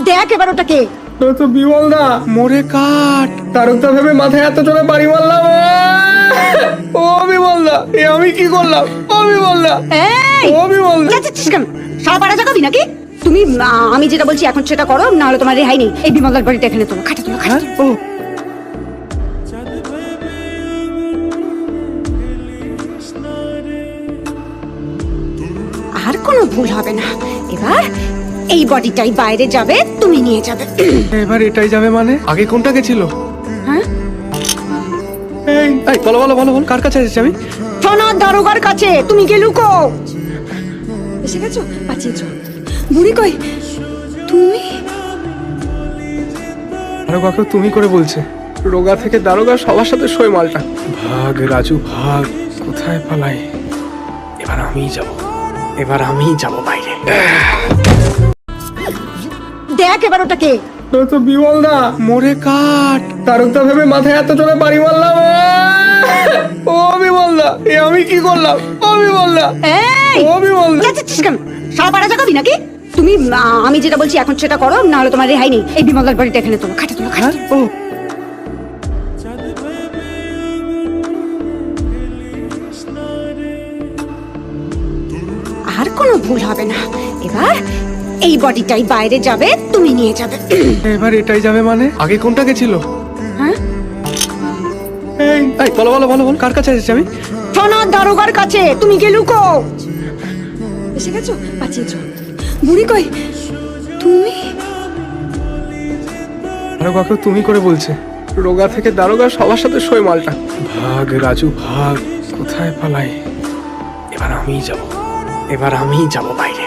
দেখ এবার ওটাকে। তো বিমল দা মোরে কাট তারকটা ভেবে মাথায় এত জোরে বাড়ি মারলাম। ও বিমল দা এ আমি কি করলাম? ও বিমল দা, এই ও বিমল দা। যাচ্ছিস কেন? সারা পাড়া জাগাবি নাকি? তুমি আমি যেটা বলছি এখন সেটা করো, না হলে তোমার রেহাই নেই। এই বিমলদার বাড়িটা এখানে তোলো, খাটে তোলো, খাটে তোলো। ও আর কোনো ভুল হবে না। এবার এই বডিটাই বাইরে যাবে, তুমি নিয়ে যাবে। এবার এটাই যাবে মানে? আগে কোনটাকে ছিল? হ্যাঁ, এই বলো বলো বলো বলো, কার কাছে এসেছি আমি? থানার দারোগার কাছে। তুমি গিয়ে লুকো। এসে গেছো, বাঁচিয়েছো। বুড়ি কই? তুমি? দারোগাকে তুমি করে বলছে। রোগা থেকে দারোগা সবার সাথে সই মালটা। ভাগ রাজু ভাগ, কোথায় পালাই? এবার আমিই যাব, এবার আমিই যাব বাইরে। দেখ এবার ওটাকে। তো বিমল দা মোরে কাট তারকটা ভেবে মাথায় এত জোরে বাড়ি মারলাম। ও বিমল দা এ আমি কি করলাম? ও বিমল দা, এই ও বিমল দা। যাচ্ছিস কেন? সারা পাড়া জাগাবি নাকি? তুমি আমি যেটা বলছি এখন সেটা করো, না হলে তোমার রেহাই নেই। এই বিমলদার বাড়িটা এখানে তোলো, খাটে তোলো, খাটে তোলো। ও আর কোনো ভুল হবে না। এবার এই বডিটাই বাইরে যাবে, তুমি নিয়ে যাবে। এবার এটাই যাবে মানে? আগে কোনটাকে ছিল? হ্যাঁ, এই বলো বলো বলো বলো, কার কাছে এসেছি আমি? থানার দারোগার কাছে। তুমি গিয়ে লুকো। এসে গেছো, বাঁচিয়েছো। বুড়ি কই? তুমি? দারোগাকে তুমি করে বলছে। রোগা থেকে দারোগা সবার সাথে সই মালটা। ভাগ রাজু ভাগ, কোথায় পালাই? এবার আমিই যাব, এবার আমিই যাব বাইরে।